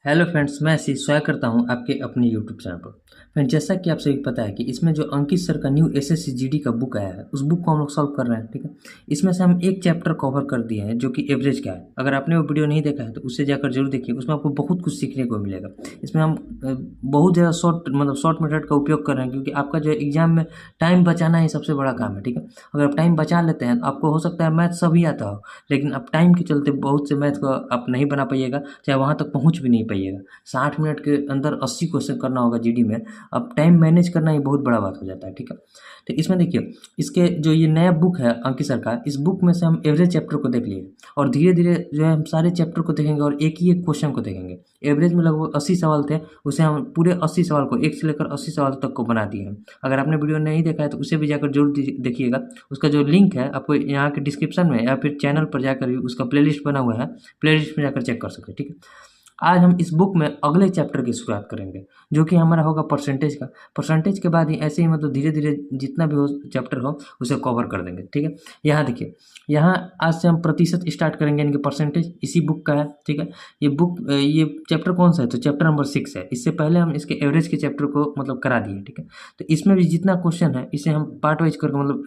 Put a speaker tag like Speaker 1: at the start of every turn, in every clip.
Speaker 1: Hello friends, मैं आशीष स्वागत करता हूं आपके अपने यूट्यूब चैनल पर। फ्रेंड्स, जैसा कि आप सभी को पता है कि इसमें जो अंकित सर का न्यू एसएससी जीडी का बुक आया है, उस बुक को हम लोग सॉल्व कर रहे हैं। ठीक है, इसमें से हम एक चैप्टर कवर कर दिए हैं जो कि एवरेज का है। अगर आपने वो वीडियो नहीं देखा है तो उससे जाकर जरूर देखिए, उसमें आपको बहुत कुछ सीखने को मिलेगा। इसमें हम बहुत ज़्यादा शॉर्ट मेथड का उपयोग कर रहे हैं, क्योंकि आपका जो एग्जाम में टाइम बचाना ही सबसे बड़ा काम है। ठीक है, अगर आप टाइम बचा लेते हैं तो आपको हो सकता है मैथ सभी आता हो, लेकिन आप टाइम के चलते बहुत से मैथ को आप नहीं बना पाइएगा, चाहे वहाँ तक पहुँच भी नहीं पाइएगा। 60 मिनट के अंदर 80 क्वेश्चन करना होगा जीडी में। अब टाइम मैनेज करना ही बहुत बड़ा बात हो जाता है। ठीक है, तो इसमें देखिए, इसके जो ये नया बुक है अंकित सर का, इस बुक में से हम एवरेज चैप्टर को देख लिए और धीरे धीरे जो है हम सारे चैप्टर को देखेंगे और एक ही एक क्वेश्चन को देखेंगे। एवरेज में लगभग 80 सवाल थे, उसे हम पूरे 80 सवाल को, 1 से लेकर 80 सवाल तक को बना दिए हैं। अगर आपने वीडियो नहीं देखा है तो उसे भी जाकर जरूर देखिएगा। उसका जो लिंक है आपको यहाँ के डिस्क्रिप्शन में या फिर चैनल पर जाकर भी उसका प्लेलिस्ट बना हुआ है, प्लेलिस्ट में जाकर चेक कर सकते हैं। ठीक है, आज हम इस बुक में अगले चैप्टर की शुरुआत करेंगे, जो कि हमारा होगा परसेंटेज का। परसेंटेज के बाद ही ऐसे ही मतलब धीरे धीरे जितना भी हो चैप्टर हो उसे कवर कर देंगे। ठीक है, यहाँ देखिए, यहाँ आज से हम प्रतिशत स्टार्ट करेंगे, यानी कि परसेंटेज इसी बुक का है। ठीक है, ये चैप्टर कौन सा है, तो चैप्टर नंबर 6 है। इससे पहले हम इसके एवरेज के चैप्टर को मतलब करा दिए। ठीक है, तो इसमें भी जितना क्वेश्चन है इसे हम पार्ट वाइज करके मतलब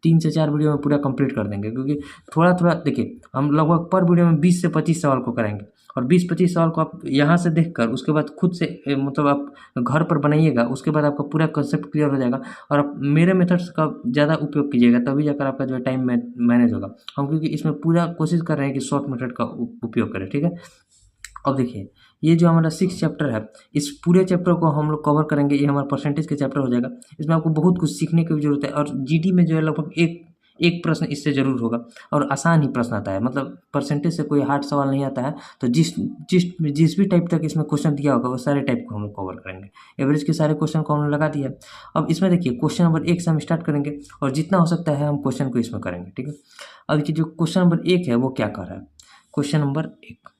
Speaker 1: 3 से 4 वीडियो में पूरा कंप्लीट कर देंगे, क्योंकि थोड़ा थोड़ा देखिए, हम लगभग पर वीडियो में 20 से 25 सवाल को कराएंगे और 20-25 सवाल को आप यहाँ से देखकर उसके बाद खुद से मतलब आप घर पर बनाइएगा। उसके बाद आपका पूरा कंसेप्ट क्लियर हो जाएगा और आप मेरे मेथड्स का ज़्यादा उपयोग कीजिएगा, तभी जाकर आपका जो है टाइम मैनेज होगा। हम क्योंकि इसमें पूरा कोशिश कर रहे हैं कि शॉर्ट मेथड का उपयोग करें। ठीक है, अब देखिए, ये जो हमारा 6 चैप्टर है, इस पूरे चैप्टर को हम लोग कवर करेंगे। ये हमारा परसेंटेज का चैप्टर हो जाएगा। इसमें आपको बहुत कुछ सीखने की भी जरूरत है और जीडी में जो है लगभग एक एक प्रश्न इससे जरूर होगा और आसान ही प्रश्न आता है। मतलब परसेंटेज से कोई हार्ड सवाल नहीं आता है। तो जिस जिस जिस भी टाइप तक इसमें क्वेश्चन दिया होगा वो सारे टाइप को हम लोग कवर करेंगे। एवरेज के सारे क्वेश्चन को हमने लगा दिया। अब इसमें देखिए, क्वेश्चन नंबर 1 से हम स्टार्ट करेंगे और जितना हो सकता है हम क्वेश्चन को इसमें करेंगे। ठीक है, अब देखिए, जो क्वेश्चन नंबर 1 है वो क्या कर रहा है। क्वेश्चन नंबर 1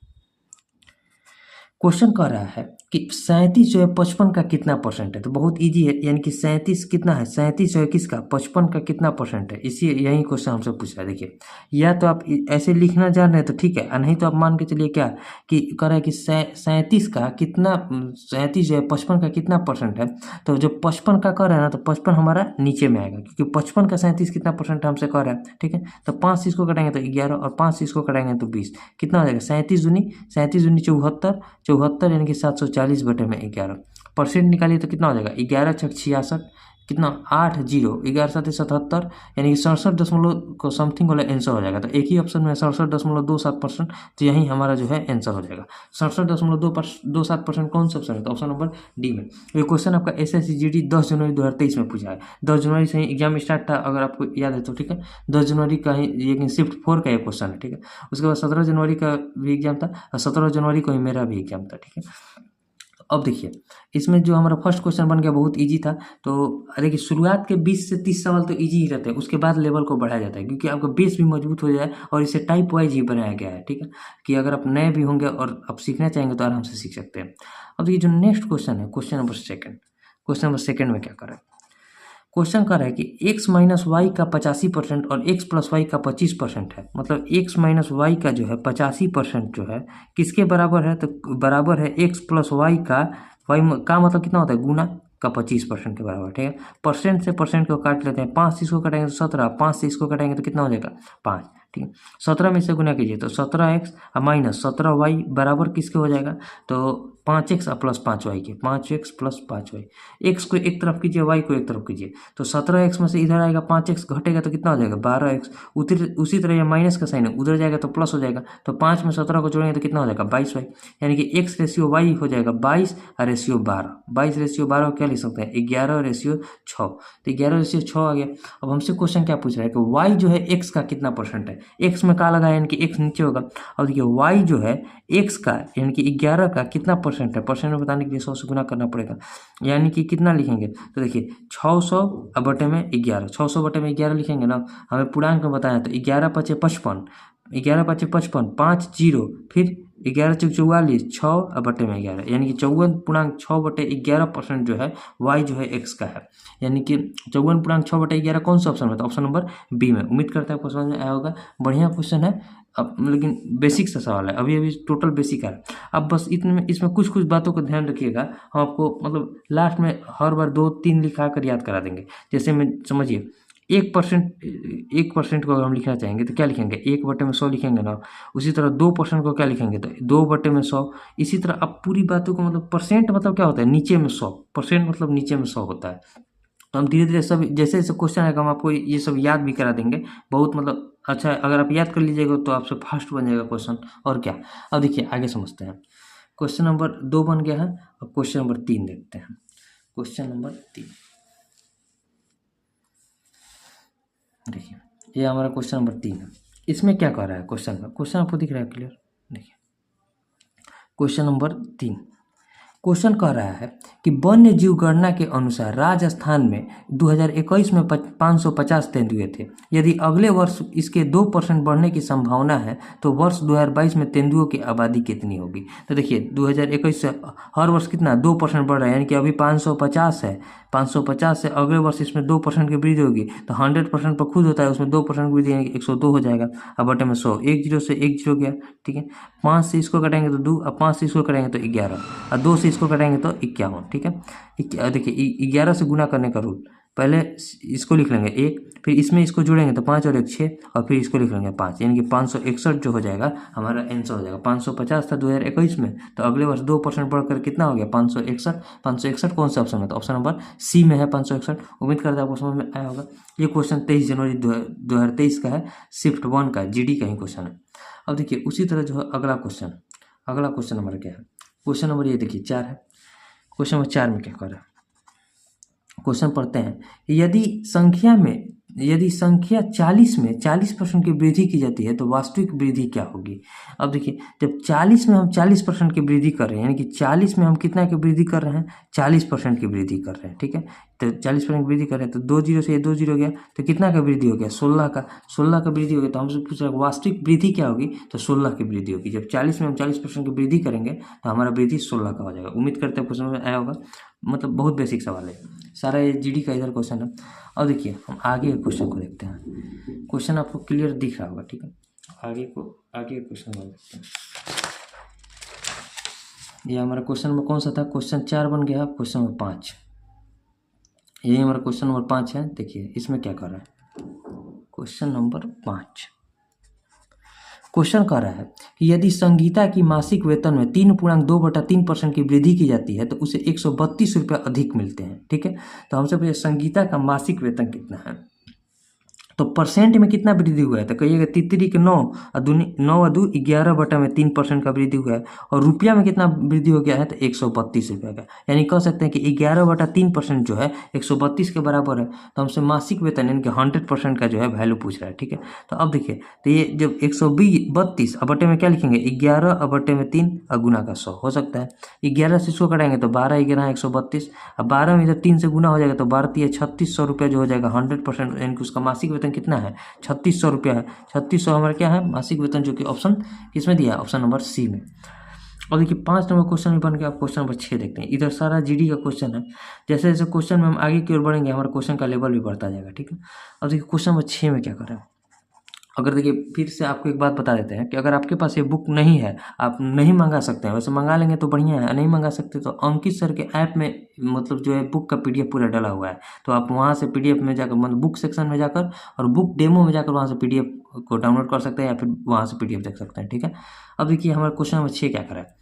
Speaker 1: क्वेश्चन कह रहा है कि 37 जो है 55 का कितना परसेंट है। तो बहुत इजी है, यानी कि 37 कितना है, 37 जो है किसका, 55 का कितना परसेंट है। इसी यही क्वेश्चन हमसे पूछ रहा है। देखिए, या तो आप ऐसे लिखना जान रहे हैं तो ठीक है, नहीं तो आप मान के चलिए क्या कि कह रहा है कि 37 का कितना, 37 जो है 55 का कितना परसेंट है। तो जो 55 का कह रहा है ना, तो 55 हमारा नीचे में आएगा, क्योंकि 55 का 37 कितना परसेंट हमसे कह रहा है। ठीक है, तो 5 से इसको कटाएंगे तो 11 और 5 से इसको कटाएंगे तो 20। कितना हो जाएगा, 37 दूनी 74, 74 यानी कि 740 बटे में 11। परसेंट निकालिए तो कितना हो जाएगा, 11 छक 66, कितना 8 जीरो, 11 7 77, यानी कि 67 को समथिंग वाला आंसर हो जाएगा। तो एक ही ऑप्शन में 67.27%। तो यही हमारा जो है आंसर हो जाएगा। 67.27% कौन सा ऑप्शन है, तो ऑप्शन नंबर डी में। ये क्वेश्चन आपका एसएससी जीडी 10 जनवरी 2023 में पूछा है। 10 जनवरी से ही एग्जाम स्टार्ट था, अगर आपको याद है तो। ठीक है, 10 जनवरी का ही, लेकिन शिफ्ट 4 का ये क्वेश्चन है। ठीक है, उसके बाद 17 जनवरी का भी एग्जाम था और 17 जनवरी को ही मेरा भी एग्जाम था। ठीक है, अब देखिए, इसमें जो हमारा फर्स्ट क्वेश्चन बन गया बहुत इजी था। तो देखिए, शुरुआत के 20 से 30 सवाल तो इजी ही रहते हैं, उसके बाद लेवल को बढ़ाया जाता है, क्योंकि आपका बेस भी मजबूत हो जाए और इसे टाइप वाइज ही बनाया गया है। ठीक है, कि अगर आप नए भी होंगे और आप सीखना चाहेंगे तो आराम से सीख सकते हैं। अब देखिए, जो नेक्स्ट क्वेश्चन है, question number second. Question number second में क्या कर रहा है, क्वेश्चन कर रहा है कि x माइनस वाई का 85% और x प्लस वाई का 25% है। मतलब x माइनस वाई का जो है 85% जो है किसके बराबर है, तो बराबर है x प्लस वाई का, वाई का मतलब कितना होता है, गुना का 25% के बराबर। ठीक है, परसेंट से परसेंट को काट लेते हैं। 5 से इसको काटेंगे तो 17, 5 से इसको काटेंगे तो कितना हो जाएगा, 5। ठीक है, 17 में से गुना कीजिए तो 17x माइनस 17y बराबर किसके हो जाएगा, तो 5x प्लस 5y के, 5x प्लस 5y। x को एक तरफ कीजिए, y को एक तरफ कीजिए, तो 17x में से इधर आएगा 5x घटेगा तो कितना हो जाएगा, 12x। उसी तरह ये माइनस का साइन है, उधर जाएगा तो प्लस हो जाएगा। तो 5 में 17 को जोड़ेंगे तो कितना हो जाएगा, 22y। यानी कि x रेशियो y हो जाएगा 22 और रेशियो 12। 22 रेशियो 12 क्या लिख सकते हैं, 11 रेशियो 6। तो 11 रेशियो 6 आ गया। अब हमसे क्वेश्चन क्या पूछ रहा है कि y जो है x का कितना परसेंट है। x में का लगा यानी कि x नीचे होगा। अब देखिए, y जो है x का यानी कि 11 का कितना परसेंट है, परसेंट में बताने के लिए 100 से गुना करना पड़ेगा। यानी कि कितना लिखेंगे, तो देखिए 600 बटे में 11, 600 बटे में 11 लिखेंगे ना, हमें पूर्णांक में बताया तो 11 पचे 55, 11 पचे 55, 5 जीरो, फिर 11 चौक 44, 6/11, यानी कि 54.6/11% जो है y जो है x का है, यानी कि 54.6/11 कौन सा ऑप्शन में था? ऑप्शन नंबर बी में। उम्मीद करता है आपको समझ में आया होगा। बढ़िया क्वेश्चन है, अब लेकिन बेसिक सा सवाल है, अभी अभी टोटल बेसिक है। अब बस इतने में इसमें कुछ कुछ बातों को ध्यान रखिएगा, हम आपको मतलब लास्ट में हर बार 2-3 लिखा कर याद करा देंगे। जैसे में समझिए 1% को अगर हम लिखना चाहेंगे तो क्या लिखेंगे? 1/100 लिखेंगे ना। उसी तरह 2% को क्या लिखेंगे? तो 2/100। इसी तरह अब पूरी बातों को मतलब परसेंट मतलब क्या होता है? नीचे में 100%, मतलब नीचे में 100 होता है। तो हम धीरे धीरे सब जैसे जैसे क्वेश्चन आएगा हम आपको ये सब याद भी करा देंगे। बहुत मतलब अच्छा है, अगर आप याद कर लीजिएगा तो आपसे फास्ट बन जाएगा क्वेश्चन। और क्या, अब देखिए आगे समझते हैं। क्वेश्चन नंबर 2 बन गया है। अब क्वेश्चन नंबर 3 देखते हैं। क्वेश्चन नंबर 3 देखिए, ये हमारा क्वेश्चन नंबर 3 है। इसमें क्या कह रहा है क्वेश्चन में? क्वेश्चन आपको दिख रहा है क्लियर? देखिए क्वेश्चन नंबर 3, क्वेश्चन कह रहा है कि वन्य जीव गणना के अनुसार राजस्थान में 2021 में 550 तेंदुए थे। यदि अगले वर्ष इसके 2% बढ़ने की संभावना है तो वर्ष 2022 में तेंदुओं की आबादी कितनी होगी? तो देखिए 2021 से हर वर्ष कितना 2% बढ़ रहा है, यानी कि अभी 550 है। 550 से अगले वर्ष इसमें 2% की वृद्धि होगी तो 100% पर खुद होता है, उसमें 2% वृद्धि यानी कि 102 हो जाएगा। अब बटे में 100, 1 जीरो से 1 जीरो गया, ठीक है। 5 से इसको कटेंगे तो 2, अब 5 से इसको कटेंगे तो 11, और 2 से इसको कटेंगे तो 51, ठीक है। देखिए 11 से गुना करने का रूल, पहले इसको लिख लेंगे 1, फिर इसमें इसको जोड़ेंगे तो 5 और 1 6, और फिर इसको लिख लेंगे 5, यानी कि 561 जो हो जाएगा हमारा आंसर हो जाएगा। 550 था 2021 में, तो अगले वर्ष 2% बढ़कर कितना हो गया? 561। 561 कौन सा ऑप्शन में? तो ऑप्शन नंबर सी में है 561। उम्मीद करता है आपको समझ में आया होगा। ये क्वेश्चन 23 जनवरी 2023 का है, शिफ्ट 1 का जीडी का ही क्वेश्चन है। अब देखिए उसी तरह जो है अगला क्वेश्चन नंबर क्या है? क्वेश्चन नंबर ये देखिए 4 है। क्वेश्चन नंबर 4 में क्या कर रहा है? क्वेश्चन पढ़ते हैं। यदि संख्या 40 में 40% की वृद्धि की जाती है तो वास्तविक वृद्धि क्या होगी? अब देखिए जब 40 में हम 40% की वृद्धि कर रहे हैं, यानी कि 40 में हम कितना की वृद्धि कर रहे हैं? 40% की वृद्धि कर रहे हैं, ठीक है। तो 40% की वृद्धि कर रहे हैं तो 2 जीरो से ये 2 जीरो गया, तो कितना का वृद्धि हो गया? 16 का। 16 का वृद्धि हो गया, तो हमसे पूछ रहा है वास्तविक वृद्धि क्या होगी? तो 16 की वृद्धि होगी। जब 40 में हम 40% की वृद्धि करेंगे तो हमारा वृद्धि 16 का हो जाएगा। उम्मीद करते हैं क्वेश्चन में आया होगा, मतलब बहुत बेसिक सवाल है सारा, ये जीडी का इधर क्वेश्चन है। अब देखिए हम आगे के क्वेश्चन को देखते हैं। क्वेश्चन आपको क्लियर दिख रहा होगा, ठीक है। आगे क्वेश्चन को देखते हैं। ये हमारा क्वेश्चन नंबर कौन सा था? क्वेश्चन 4 बन गया। क्वेश्चन नंबर 5, यही हमारा क्वेश्चन नंबर 5 है। देखिए इसमें क्या कर रहा है? क्वेश्चन नंबर 5 क्वेश्चन कह रहा है कि यदि संगीता की मासिक वेतन में 3.2/3% की वृद्धि की जाती है तो उसे 132 रुपये अधिक मिलते हैं, ठीक है। तो हमसे पूछे संगीता का मासिक वेतन कितना है, तो परसेंट में कितना वृद्धि हुआ है? तो कहिएगा तितरी के 9 और 9 और 2 11/3% का वृद्धि हुआ है। और रुपया में कितना वृद्धि हो गया है? तो 132 रुपये का। यानी कह सकते हैं कि 11/3% जो है 132 के बराबर है। तो हमसे मासिक वेतन यानी कि 100% का जो है वैल्यू पूछ रहा है, ठीक है। तो अब देखिए तो ये जब 132 अब बटे में क्या लिखेंगे? 11/3 और गुना का 100 हो सकता है। 11 से इसको कटाएंगे तो 12 11 132, अब 12 में जब 3 से गुना हो जाएगा तो 12 3 3600 रुपया जो हो जाएगा 100%, यानी कि उसका मासिक वेतन कितना है? 3600 रुपया है। 3600 हमारा क्या है? मासिक वेतन, जो कि ऑप्शन किसमें दिया है? ऑप्शन नंबर सी में। और देखिए 5 नंबर क्वेश्चन में बन गया। आप क्वेश्चन नंबर 6 देखते हैं। इधर सारा जीडी का क्वेश्चन है। जैसे जैसे क्वेश्चन में हम आगे की ओर बढ़ेंगे हमारा क्वेश्चन का लेवल भी बढ़ता जाएगा, ठीक है। अब देखिए क्वेश्चन नंबर 6 में क्या कर रहे हैं? अगर देखिए फिर से आपको एक बात बता देते हैं कि अगर आपके पास ये बुक नहीं है, आप नहीं मंगा सकते हैं, वैसे मंगा लेंगे तो बढ़िया है, नहीं मंगा सकते तो अंकित सर के ऐप में मतलब जो है बुक का पीडीएफ पूरा डला हुआ है, तो आप वहाँ से पीडीएफ में जाकर मतलब बुक सेक्शन में जाकर और बुक डेमो में जाकर वहाँ से पीडीएफ को डाउनलोड कर सकते हैं या फिर वहाँ से पीडीएफ देख सकते हैं, ठीक है। अब देखिए हमारा क्वेश्चन नंबर 6 क्या करा है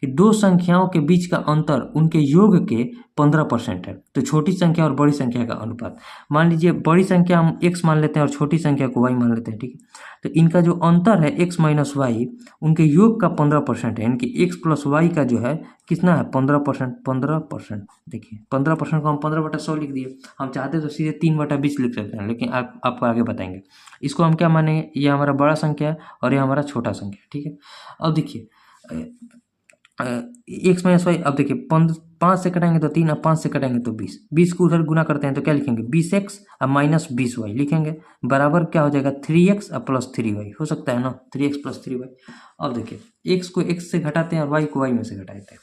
Speaker 1: कि दो संख्याओं के बीच का अंतर उनके योग के 15% है, तो छोटी संख्या और बड़ी संख्या का अनुपात। मान लीजिए बड़ी संख्या हम x मान लेते हैं और छोटी संख्या को y मान लेते हैं, ठीक है। तो इनका जो अंतर है x माइनस वाई, उनके योग का 15% है, यानी कि x प्लस वाई का जो है कितना है? 15%। 15%, देखिए 15% को हम 15/100 लिख दिए। हम चाहते तो सीधे 3/20 लिख सकते हैं, लेकिन आपको आगे बताएंगे। इसको हम क्या मानेंगे? ये हमारा बड़ा संख्या है और ये हमारा छोटा संख्या है, ठीक है। अब देखिए एक्स माइनस वाई। अब देखिए 5 से कटाएंगे तो 3, अब 5 से कटाएंगे तो 20, 20 को उधर गुना करते हैं तो क्या लिखेंगे 20x अब माइनस 20y लिखेंगे, बराबर क्या हो जाएगा 3x अब प्लस 3y, हो सकता है ना 3x प्लस 3y। अब देखिए x को x से घटाते हैं और y को y में से घटाते हैं।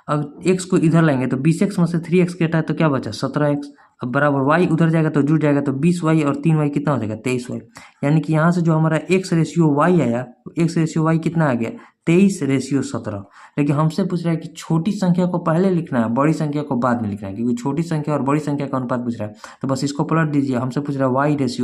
Speaker 1: अब x को इधर लाएंगे तो 20x में से 3x घटाए तो क्या बचा 17x, अब बराबर y उधर जाएगा तो जुड़ जाएगा तो 20y और 3y कितना हो जाएगा 23y। यानी कि यहाँ से जो हमारा x रेशियो y आया, x रेशियो y कितना आ गया 23:17। लेकिन हमसे पूछ रहा है कि छोटी संख्या को पहले लिखना है, बड़ी संख्या को बाद में लिखना है, क्योंकि छोटी संख्या और बड़ी संख्या का अनुपात पूछ रहा है। तो बस इसको पलट दीजिए, हमसे पूछ रहा है y/x,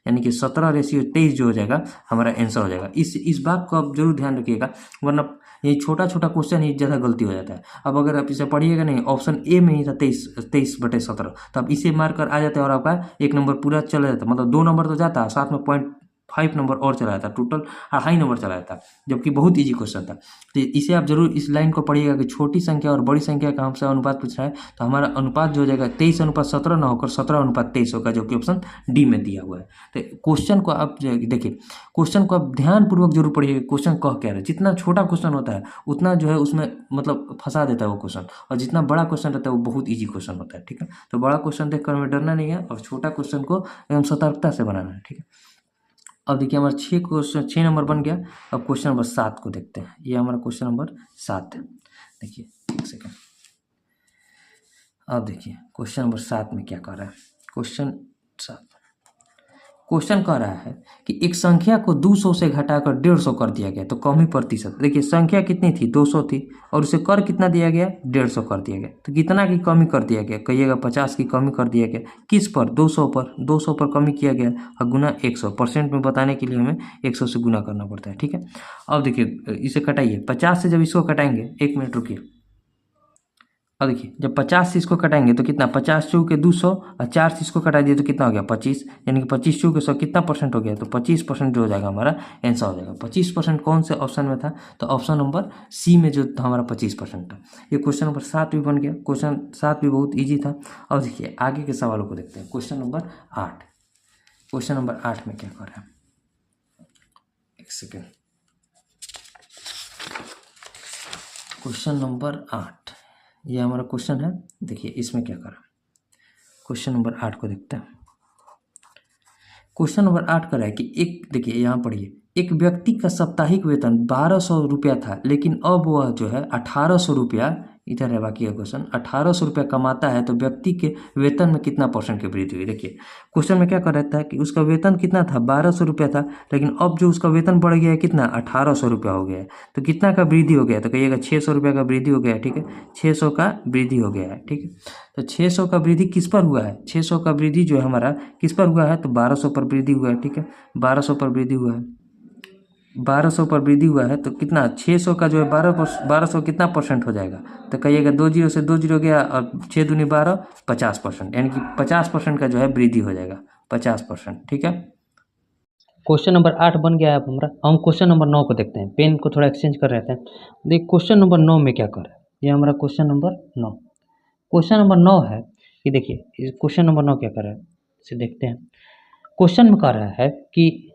Speaker 1: यानी कि 17/23 जो हो जाएगा हमारा आंसर हो जाएगा। इस बात को आप जरूर ध्यान रखिएगा, वरना ये छोटा छोटा क्वेश्चन ही ज़्यादा गलती हो जाता है। अब अगर आप इसे पढ़िएगा नहीं, ऑप्शन ए में ही था 23/17, तो अब इसे मार कर आ जाता है और आपका 1 नंबर पूरा चला जाता है, मतलब 2 नंबर तो जाता है, साथ में 0.5 नंबर और चला जाता, टोटल 2.5 नंबर चला जाता, जबकि बहुत इजी क्वेश्चन था। तो इसे आप जरूर इस लाइन को पढ़िएगा कि छोटी संख्या और बड़ी संख्या का हमसे अनुपात पूछ रहा है, तो हमारा अनुपात जो हो जाएगा 23:17 ना होकर 17:23 होगा, जो कि ऑप्शन डी में दिया हुआ है। तो क्वेश्चन को आप देखिए, क्वेश्चन को आप ध्यानपूर्वक जरूर पढ़िए, क्वेश्चन कह क्या रहा है। जितना छोटा क्वेश्चन होता है उतना जो है उसमें मतलब फंसा देता है वो क्वेश्चन, और जितना बड़ा क्वेश्चन रहता है वो बहुत ईजी क्वेश्चन होता है, ठीक है। तो बड़ा क्वेश्चन देखकर हमें डरना नहीं है, और छोटा क्वेश्चन को एकदम सतर्कता से बनाना है, ठीक है। अब देखिए हमारा 6 नंबर बन गया। अब क्वेश्चन नंबर 7 को देखते हैं, ये हमारा क्वेश्चन नंबर 7 है। देखिए एक सेकेंड, अब देखिए क्वेश्चन नंबर 7 में क्या कर रहा है। क्वेश्चन कह रहा है कि एक संख्या को 200 से घटाकर 150 कर दिया गया, तो कमी प्रतिशत। देखिए संख्या कितनी थी 200 थी, और उसे कर कितना दिया गया 150 कर दिया गया, तो कितना की कमी कर दिया गया, कहिएगा 50 की कमी कर दिया गया। किस पर 200 पर, 200 पर कमी किया गया और गुना 100, परसेंट में बताने के लिए हमें 100 से गुना करना पड़ता है, ठीक है। अब देखिए इसे कटाइए, 50 से जब इसको कटाएंगे, 1 मिनट रुकिए। अब देखिए जब 50 से इसको कटाएंगे तो कितना, 50 चौके 200 और 4 से इसको कटा दिए तो कितना हो गया 25, यानी कि 25 चौके 100 कितना परसेंट हो गया, तो 25% जो हो जाएगा हमारा आंसर हो जाएगा। 25% कौन से ऑप्शन में था, तो ऑप्शन नंबर सी में जो था हमारा 25% था। ये क्वेश्चन नंबर 7 भी बन गया। क्वेश्चन 7 भी बहुत ईजी था। अब देखिए आगे के सवालों को देखते हैं। क्वेश्चन नंबर 8, क्वेश्चन नंबर 8 में क्या कर रहा है, एक सेकेंड। क्वेश्चन नंबर 8 ये हमारा क्वेश्चन है। देखिए इसमें क्या करा, क्वेश्चन नंबर 8 को देखते हैं। क्वेश्चन नंबर 8 कर रहा है कि एक, देखिए यहाँ पढ़िए, एक व्यक्ति का साप्ताहिक वेतन 1200 रुपया था, लेकिन अब वह जो है 1800 रुपया, इधर है बाकी का क्वेश्चन, 1800 रुपया कमाता है, तो व्यक्ति के वेतन में कितना परसेंट की वृद्धि हुई। देखिए क्वेश्चन में क्या कर रहता है कि उसका वेतन कितना था 1200 रुपया था, लेकिन अब जो उसका वेतन बढ़ गया है कितना 1800 रुपया हो गया है, तो कितना का वृद्धि हो गया, तो कहिएगा 600 रुपया का वृद्धि हो गया है, ठीक है। 600 का वृद्धि हो गया है, ठीक है। तो 600 का वृद्धि किस पर हुआ है, 600 का वृद्धि जो है हमारा किस पर हुआ है, तो 1200 पर वृद्धि हुआ है, ठीक है। 1200 पर वृद्धि हुआ है, 1200 पर वृद्धि हुआ है, तो कितना 600 का जो है 1200 कितना परसेंट हो जाएगा, तो कहिएगा 2 जीरो से 2 जीरो गया और 6 दूनी 12, 50%, यानी कि 50% का जो है वृद्धि हो जाएगा, 50%, ठीक है। क्वेश्चन नंबर 8 बन गया है अब हमारा। हम क्वेश्चन नंबर 9 को देखते हैं, पेन को थोड़ा एक्सचेंज कर रहे थे। देखिए क्वेश्चन नंबर 9 में क्या कर रहा है, ये हमारा क्वेश्चन नंबर 9। क्वेश्चन नंबर 9 है कि देखिए क्वेश्चन नंबर 9 क्या कर रहा है, इसे देखते हैं। क्वेश्चन में कह रहा है कि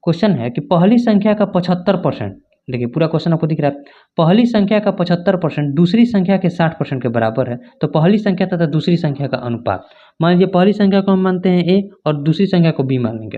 Speaker 1: क्वेश्चन है कि पहली संख्या का 75%, देखिए पूरा क्वेश्चन आपको दिख रहा है, पहली संख्या का 75% दूसरी संख्या के 60% के बराबर है, तो पहली संख्या तथा दूसरी संख्या का अनुपात। मान लीजिए पहली संख्या को हम मानते हैं ए और दूसरी संख्या को बी मान लेंगे।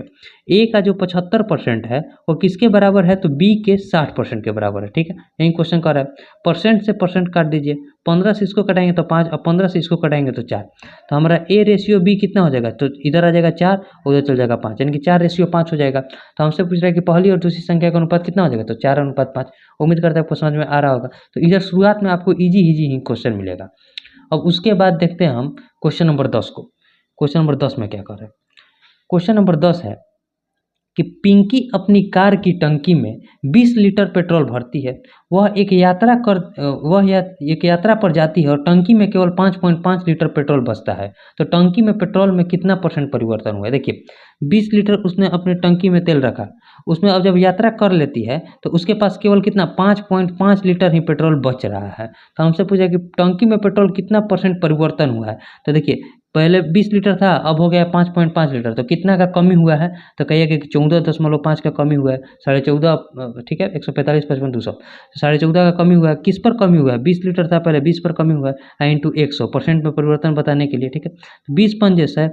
Speaker 1: ए का जो 75% है वो किसके बराबर है, तो बी के 60% के बराबर है, ठीक है। यही क्वेश्चन कर रहा है। परसेंट से परसेंट काट दीजिए, 15 से इसको कटाएंगे तो 5 और 15 से इसको कटाएंगे तो 4, तो हमारा ए रेशियो बी कितना हो जाएगा, तो इधर आ जाएगा 4, उधर चल जाएगा 5, यानी कि 4/5 हो जाएगा। तो हमसे पूछ रहा है कि पहली और दूसरी संख्या का अनुपात कितना हो जाएगा, तो 4:5। उम्मीद करता है आपको समझ में आ रहा होगा। तो इधर शुरुआत में आपको इजी ही क्वेश्चन मिलेगा। अब उसके बाद देखते हैं हम क्वेश्चन नंबर 10 को। क्वेश्चन नंबर 10 में क्या कर रहे हैं, क्वेश्चन नंबर 10 है कि पिंकी अपनी कार की टंकी में 20 लीटर पेट्रोल भरती है। वह एक यात्रा पर जाती है और टंकी में केवल 5.5 लीटर पेट्रोल बचता है, तो टंकी में पेट्रोल में कितना परसेंट परिवर्तन हुआ है। देखिए 20 लीटर उसने अपनी टंकी में तेल रखा, उसमें अब जब यात्रा कर लेती है तो उसके पास केवल कितना 5.5 लीटर ही पेट्रोल बच रहा है। तो हमसे पूछा कि टंकी में पेट्रोल कितना परसेंट परिवर्तन हुआ है, तो देखिए पहले 20 लीटर था, अब हो गया 5.5 लीटर, तो कितना का कमी हुआ है? तो कहिए कि 14.5 का कमी हुआ है, 14.5, ठीक है, 145, 55, 200, 14.5 का कमी हुआ है। किस पर कमी हुआ है? 20 लीटर था पहले, 20 पर कमी हुआ है, इंटू 100, परसेंट में परिवर्तन बताने के लिए, ठीक है। 20 पंजे है,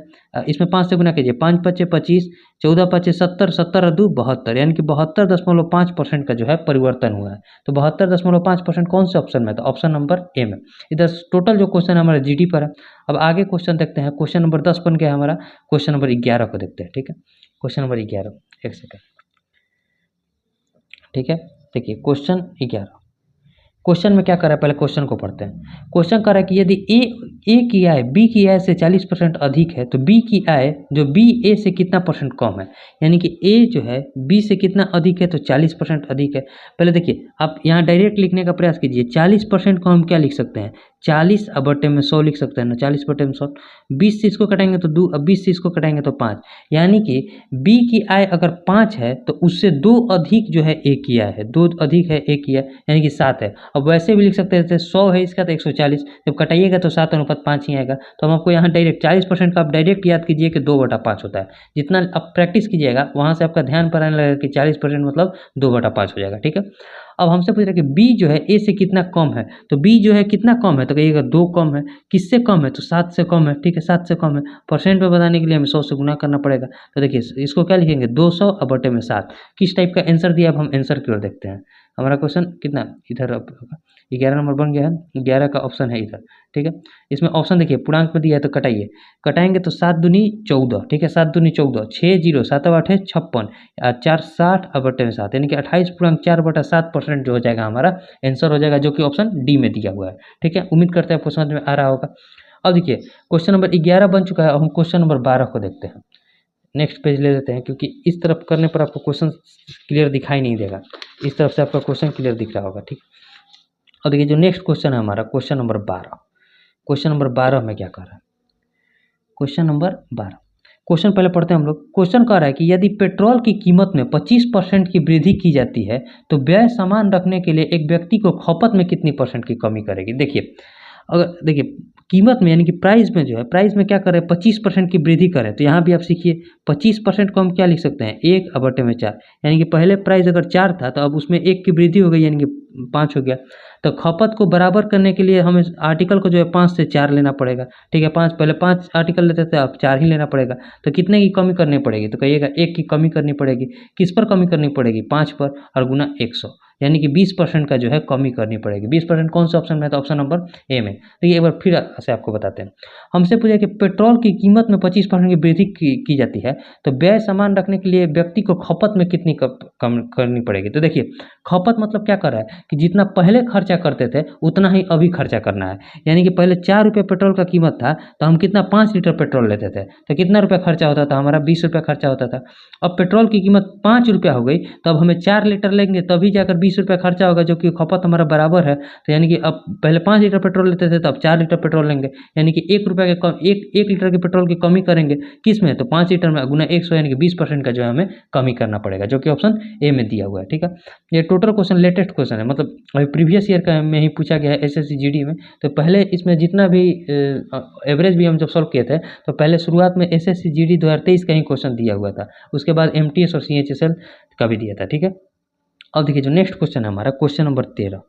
Speaker 1: इसमें 5 से गुना कीजिए, 5 पच्चे 25, 14 पच्चे 70, 70 और 2 72, यानी कि 72.5% का जो है परिवर्तन हुआ है। तो 72.5% कौन से ऑप्शन में है? तो ऑप्शन नंबर ए में। इधर टोटल जो क्वेश्चन हमारा जीडी पर है। अब आगे क्वेश्चन देखते हैं, क्वेश्चन नंबर 10 बन गया हमारा, क्वेश्चन नंबर 11 को देखते हैं, ठीक है। क्वेश्चन नंबर 11, एक सेकेंड, ठीक है। देखिए क्वेश्चन 11, क्वेश्चन में क्या कर रहा है, पहले क्वेश्चन को पढ़ते हैं। क्वेश्चन कर रहा है कि यदि ए की आय बी की आय से 40% अधिक है तो बी की आय जो बी ए से कितना परसेंट कम है, यानी कि ए जो है बी से कितना अधिक है, तो 40% अधिक है। पहले देखिए आप यहाँ डायरेक्ट लिखने का प्रयास कीजिए। 40% को हम क्या लिख सकते हैं? 40/100 लिख सकते हैं ना, 40/100। 20 से इसको कटाएंगे तो 2, 20 से इसको कटाएंगे तो 5, यानी कि बी की आय अगर 5 है तो उससे 2 अधिक जो है ए की आय है, 2 अधिक है ए की आय, यानी कि 7 है। अब वैसे भी लिख सकते हैं, जैसे 100 है इसका तो 140, जब कटाइएगा तो 7:5 ही आएगा। तो हम आपको यहाँ डायरेक्ट 40% का आप डायरेक्ट याद कीजिए कि 2/5 होता है। जितना आप प्रैक्टिस कीजिएगा वहाँ से आपका ध्यान पर आने लगेगा कि 40% मतलब 2/5 हो जाएगा, ठीक है। अब हमसे पूछ रहा है कि बी जो है ए से कितना कम है, तो बी जो है कितना कम है, तो कहिएगा 2 कम है। किससे कम है? तो 7 से कम है, ठीक है, 7 से कम है। परसेंट में बताने के लिए हमें 100 से गुना करना पड़ेगा। तो देखिए इसको क्या लिखेंगे, 200/7। किस टाइप का आंसर दिया, अब हम आंसर की ओर देखते हैं। हमारा क्वेश्चन कितना इधर अब 11 नंबर बन गया है, 11 का ऑप्शन है इधर, ठीक है। इसमें ऑप्शन देखिए पूर्णांक में दिया है तो कटाइए, कटाएंगे तो 7 दूनी 14, ठीक है, 7 दूनी 14, 6 0 7 8 56, 4 60/7, यानी कि 28.4/7% जो हो जाएगा हमारा आंसर हो जाएगा, जो कि ऑप्शन डी में दिया हुआ है, ठीक है। उम्मीद करते हैं आपको समझ में आ रहा होगा। अब देखिए क्वेश्चन नंबर 11 बन चुका है, अब हम क्वेश्चन नंबर 12 को देखते हैं। नेक्स्ट पेज ले लेते हैं, क्योंकि इस तरफ करने पर आपको क्वेश्चन क्लियर दिखाई नहीं देगा, इस तरफ से आपका क्वेश्चन क्लियर दिख रहा होगा, ठीक। और देखिए जो नेक्स्ट क्वेश्चन है हमारा क्वेश्चन नंबर 12, क्वेश्चन नंबर 12 में क्या कर रहा है, क्वेश्चन नंबर 12, क्वेश्चन पहले पढ़ते हैं हम लोग। क्वेश्चन कह रहा है कि यदि पेट्रोल की कीमत में 25% की वृद्धि की जाती है तो व्यय समान रखने के लिए एक व्यक्ति को खपत में कितनी परसेंट की कमी करेगी। देखिए अगर देखिए कीमत में यानी कि प्राइस में जो है, प्राइस में क्या करें, 25% की वृद्धि करें, तो यहाँ भी आप सीखिए 25% को हम क्या लिख सकते हैं, 1/4, यानी कि पहले प्राइस अगर 4 था तो अब उसमें 1 की वृद्धि हो गई, यानी कि 5 हो गया। तो खपत को बराबर करने के लिए हमें आर्टिकल को जो है 5 से 4 लेना पड़ेगा, ठीक है। 5 पहले 5 आर्टिकल लेते थे, अब 4 ही लेना पड़ेगा। तो कितने की कमी करनी पड़ेगी, तो कहिएगा 1 की कमी करनी पड़ेगी। किस पर कमी करनी पड़ेगी, 5 पर, और गुना 100, यानी कि 20% का जो है कमी करनी पड़ेगी। 20% कौन से ऑप्शन में है, तो ऑप्शन नंबर ए में। तो ये एक बार फिर से आपको बताते हैं। हमसे पूछा कि पेट्रोल की कीमत में 25% की वृद्धि की जाती है तो व्यय समान रखने के लिए व्यक्ति को खपत में कितनी कम करनी पड़ेगी। तो देखिए खपत मतलब क्या कर रहा है कि जितना पहले खर्चा करते थे उतना ही अभी खर्चा करना है, यानी कि पहले 4 रुपये पेट्रोल का कीमत था तो हम कितना 5 लीटर पेट्रोल लेते थे, तो कितना रुपया खर्चा होता था हमारा, 20 रुपया खर्चा होता था। अब पेट्रोल की कीमत 5 रुपया हो गई तो अब हमें 4 लीटर लेंगे तभी जाकर 20 रुपया खर्चा होगा, जो कि खपत हमारा बराबर है। तो यानी कि अब पहले 5 लीटर पेट्रोल लेते थे तो अब 4 लीटर पेट्रोल लेंगे, यानी कि 1 रुपया के कम, एक लीटर के पेट्रोल की कमी करेंगे किस में, तो 5 लीटर में, गुना 100, यानी कि 20% का जो है हमें कमी करना पड़ेगा, जो कि ऑप्शन ए में दिया हुआ है, ठीक है। ये टोटल क्वेश्चन लेटेस्ट क्वेश्चन है, मतलब अभी प्रीवियस ईयर का में ही पूछा गया है एसएससी जीडी में। तो पहले इसमें जितना भी एवरेज भी हम जब सॉल्व किए थे तो पहले शुरुआत में एसएससी जीडी 2023 का ही क्वेश्चन दिया हुआ था, उसके बाद एमटीएस और सीएचएसएल का भी दिया था, ठीक है। अब देखिए जो नेक्स्ट क्वेश्चन है हमारा क्वेश्चन नंबर 13,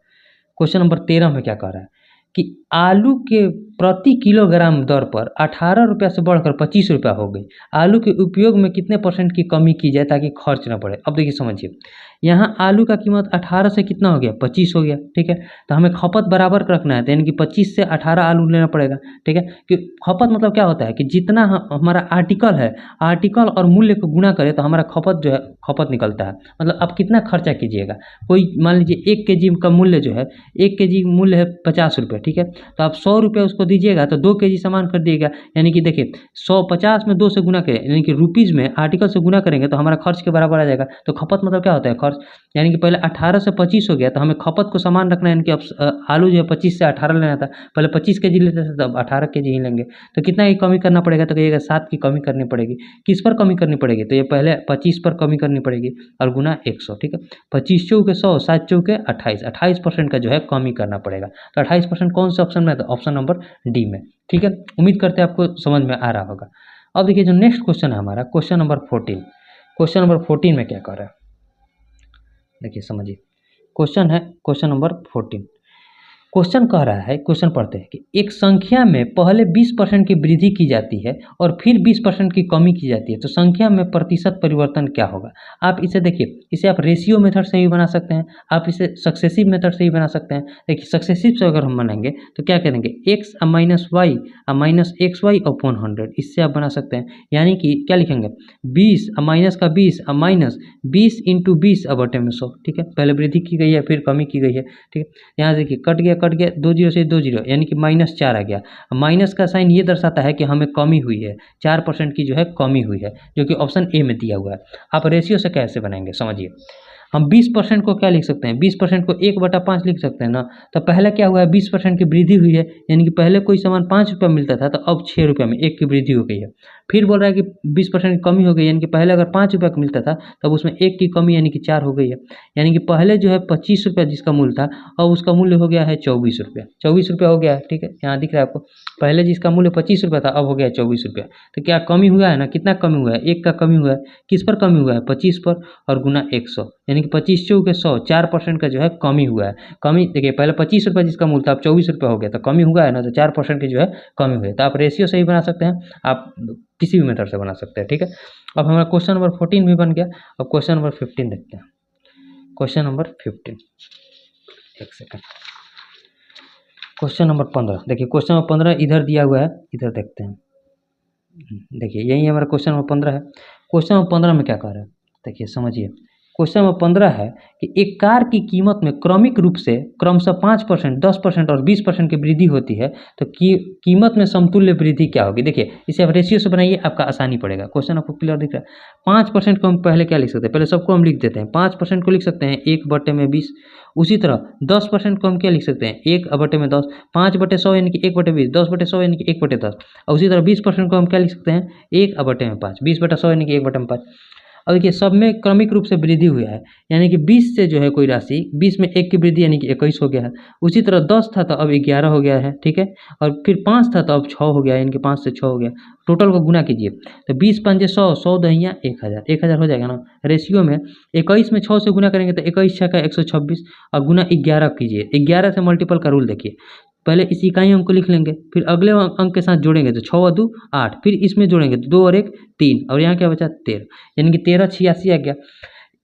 Speaker 1: क्वेश्चन नंबर 13 में क्या कह रहा है कि आलू के प्रति किलोग्राम दर पर 18 रुपया से बढ़कर 25 रुपया हो गई, आलू के उपयोग में कितने % की कमी की जाए ताकि खर्च न बढ़े। अब देखिए समझिए, यहाँ आलू का कीमत 18 से कितना हो गया, 25 हो गया, ठीक है। तो हमें खपत बराबर रखना है, यानी कि 25 से 18 आलू लेना पड़ेगा, ठीक है। कि खपत मतलब क्या होता है कि जितना हमारा आर्टिकल है, आर्टिकल और मूल्य को गुणा करें तो हमारा खपत जो है खपत निकलता है। मतलब आप कितना खर्चा कीजिएगा, कोई मान लीजिए 1 केजी का मूल्य जो है, 1 केजी मूल्य है 50 रुपये, ठीक है। तो आप 100 रुपये उसको दीजिएगा तो 2 केजी सामान खरीदिएगा, यानी कि देखिए 150 में 2 से गुना करें, यानी कि रुपीज़ में आर्टिकल से गुना करेंगे तो हमारा खर्च के बराबर आ जाएगा। तो खपत मतलब क्या होता है, खर्च, यानी कि पहले 18 से 25 हो गया तो हमें खपत को समान रखना है, यानी कि अब आलू जो है 25 से 18 लेना था, पहले 25 केजी लेते थे तब 18 केजी ही लेंगे। तो कितना की कमी करना पड़ेगा, तो कहिएगा 7 की कमी करनी पड़ेगी। किस पर कमी करनी पड़ेगी, तो ये पहले 25 पर कमी करनी पड़ेगी और गुना 100, ठीक है। 25 चौके 100, 7 चौके 28, 28% का जो है कमी करना पड़ेगा। तो 28% कौन से ऑप्शन में है, तो ऑप्शन नंबर डी में। ठीक है, उम्मीद करते हैं आपको समझ में आ रहा होगा। अब देखिए जो नेक्स्ट क्वेश्चन है हमारा क्वेश्चन नंबर 14। क्वेश्चन नंबर 14 में क्या कर रहा है देखिए समझिए। क्वेश्चन है क्वेश्चन नंबर 14। क्वेश्चन कह रहा है, क्वेश्चन पढ़ते हैं कि एक संख्या में पहले 20% की वृद्धि की जाती है और फिर 20% की कमी की जाती है, तो संख्या में प्रतिशत परिवर्तन क्या होगा। आप इसे देखिए, इसे आप रेशियो मेथड से भी बना सकते हैं, आप इसे सक्सेसिव मेथड से भी बना सकते हैं। देखिए सक्सेसिव से अगर हम बनाएंगे तो क्या करेंगे, x minus y minus x y upon 100, इससे आप बना सकते हैं। यानी कि क्या लिखेंगे, 20 माइनस का 20 माइनस 20 इंटू 20 बटे में 100। ठीक है, पहले वृद्धि की गई है फिर कमी की गई है। ठीक है, यहाँ देखिए कट गया 2 जीरो से 2 जीरो, यानी कि -4 आ गया। माइनस का साइन ये दर्शाता है कि हमें कमी हुई है, 4% की जो है कमी हुई है, जो कि ऑप्शन ए में दिया हुआ है। आप रेशियो से कैसे बनाएंगे समझिए। हम 20% को क्या लिख सकते हैं, 20% को 1/5 लिख सकते हैं ना। तो पहले क्या हुआ है, 20% की वृद्धि हुई है, यानी कि पहले कोई सामान 5 रुपये मिलता था तो अब 6 रुपये में 1 की वृद्धि हो गई है। फिर बोल रहा है कि 20% की कमी हो गई, यानी कि पहले अगर 5 रुपये का मिलता था तब उसमें 1 की कमी यानी कि 4 हो गई है। यानी कि पहले जो है 25 रुपये जिसका मूल्य था, अब उसका मूल्य हो गया है 24 रुपये। 24 रुपये हो गया है। ठीक है, यहाँ दिख रहा है आपको, पहले जिसका मूल्य 25 रुपये था अब हो गया 24 रुपये। तो क्या कमी हुआ है ना, कितना कमी हुआ है, 1 का कमी हुआ है। किस पर कमी हुआ है, 25 पर, और गुना 100, यानी कि 25 चौके 100, 4% का जो है कमी हुआ है। कमी देखिए, पहले 25 रुपये जिसका मूल्य था अब 24 रुपये हो गया, तो कमी हुआ है ना, तो 4% की जो है कमी हुई है। तो आप रेशियो से ही बना सकते हैं, आप किसी भी मेथड से बना सकते हैं। ठीक है, अब हमारा क्वेश्चन नंबर 14 भी बन गया। अब क्वेश्चन नंबर 15 देखते हैं। क्वेश्चन नंबर 15, एक सेकंड, क्वेश्चन नंबर 15 देखिए। क्वेश्चन नंबर 15 इधर दिया हुआ है, इधर देखते हैं। देखिए यही हमारा क्वेश्चन नंबर 15 है। क्वेश्चन नंबर 15 में क्या कह रहा है देखिए समझिए। क्वेश्चन नंबर 15 है कि एक कार की कीमत में क्रमिक रूप से क्रमशः 5%, 10% और 20% की वृद्धि होती है, तो कीमत में समतुल्य वृद्धि क्या होगी। देखिए इसे आप रेशियो से बनाइए, आपका आसानी पड़ेगा। क्वेश्चन आपको क्लियर दिख रहा है। 5% को हम पहले क्या लिख सकते हैं, पहले सबको हम लिख देते हैं। 5% को लिख सकते हैं 1/20। उसी तरह 10% को हम क्या लिख सकते हैं, 1/10। 5/100 यानी कि 1/20, 10/100 यानी कि 1/10। और उसी तरह 20% को हम क्या लिख सकते हैं, 1/5, 20/100 यानी कि 1/5। अब देखिए सब में क्रमिक रूप से वृद्धि हुआ है, यानी कि 20 से जो है कोई राशि, 20 में 1 की वृद्धि यानी कि 21 हो गया है। उसी तरह 10 था तो अब 11 हो गया है। ठीक है, और फिर 5 था तो अब 6 हो गया, यानी कि 5 से 6 हो गया। टोटल को गुना कीजिए तो 20 पंजे 100, 100 दहिया 1000, 1000 हो जाएगा ना। रेशियो में 21 में 6 से गुना करेंगे तो 21 6 का 126, और गुना 11 कीजिए। 11 से मल्टीपल का रूल देखिए, पहले इस इकाई अंक को लिख लेंगे, फिर अगले अंक के साथ जोड़ेंगे तो 6 और 2 8, फिर इसमें जोड़ेंगे तो 2 और 1 3, और यहाँ क्या बचा 13, यानी कि 1386 आ गया।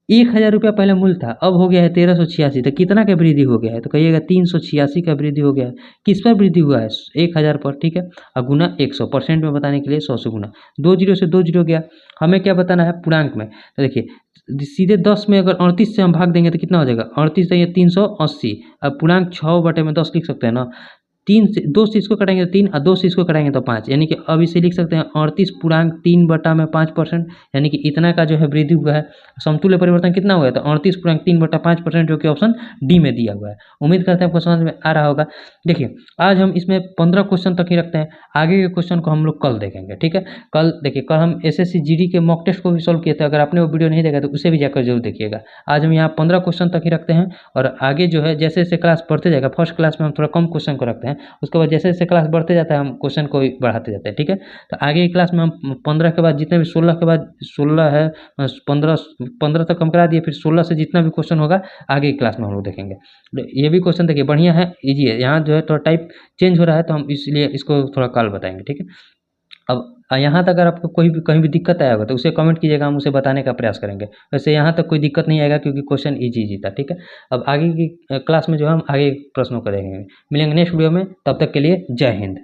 Speaker 1: 1000 रुपया पहले मूल्य था, अब हो गया है 1386। तो कितना का वृद्धि हो गया है, तो कहिएगा 386 का वृद्धि हो गया है। किस पर वृद्धि हुआ है, 1000 पर। ठीक है, और गुना 100% में बताने के लिए 100 से गुना, 2 जीरो से 2 जीरो गया। हमें क्या बताना है, पूर्णांक में। तो देखिए सीधे 10 में अगर 38 से हम भाग देंगे तो कितना हो जाएगा, 38 से 380। अब पूर्णांक 6/10 लिख सकते हैं ना। 3 से 2 से इसको कटाएंगे तो 3, और 2 से इसको कटाएंगे तो 5, यानी कि अब इसे लिख सकते हैं 38 पूर्णांक 3/5%, यानी कि इतना का जो है वृद्धि हुआ है। समतुल्य परिवर्तन कितना हुआ है, तो 38 पूर्णांक 3/5%, जो कि ऑप्शन डी में दिया हुआ है। उम्मीद करते हैं आपको समझ में आ रहा होगा। देखिए आज हम इसमें 15 क्वेश्चन तक ही रखते हैं, आगे के क्वेश्चन को हम लोग कल देखेंगे। ठीक है, कल देखिए, कल हम SSC GD के मॉक टेस्ट को भी सॉल्व किए थे। अगर आपने वो वीडियो नहीं देखा तो उसे भी जाकर जरूर देखिएगा। आज हम यहाँ 15 क्वेश्चन तक ही रखते हैं, और आगे जो है जैसे जैसे क्लास बढ़ते जाएगा, फर्स्ट क्लास में हम थोड़ा कम क्वेश्चन को रखते हैं, उसके बाद जैसे जैसे क्लास बढ़ते जाता है हम क्वेश्चन को बढ़ाते जाते हैं। ठीक है, तो आगे की क्लास में हम 15 के बाद जितने भी 16 के बाद 16 है, 15 तक हम करा दिए, फिर 16 से जितना भी क्वेश्चन होगा आगे की क्लास में हम लोग देखेंगे। ये भी क्वेश्चन देखिए बढ़िया है, ईजी है। यहाँ जो है थोड़ा टाइप चेंज हो रहा है तो हम इसलिए इसको थोड़ा कल बताएंगे। ठीक है, अब यहाँ तक अगर आपको कोई भी कहीं भी दिक्कत आया होगा तो उसे कमेंट कीजिएगा, हम उसे बताने का प्रयास करेंगे। वैसे यहाँ तक कोई दिक्कत नहीं आएगा क्योंकि क्वेश्चन इजी था। ठीक है, अब आगे की क्लास में जो है हम आगे प्रश्नों को देखेंगे। मिलेंगे नेक्स्ट वीडियो में, तब तक के लिए जय हिंद।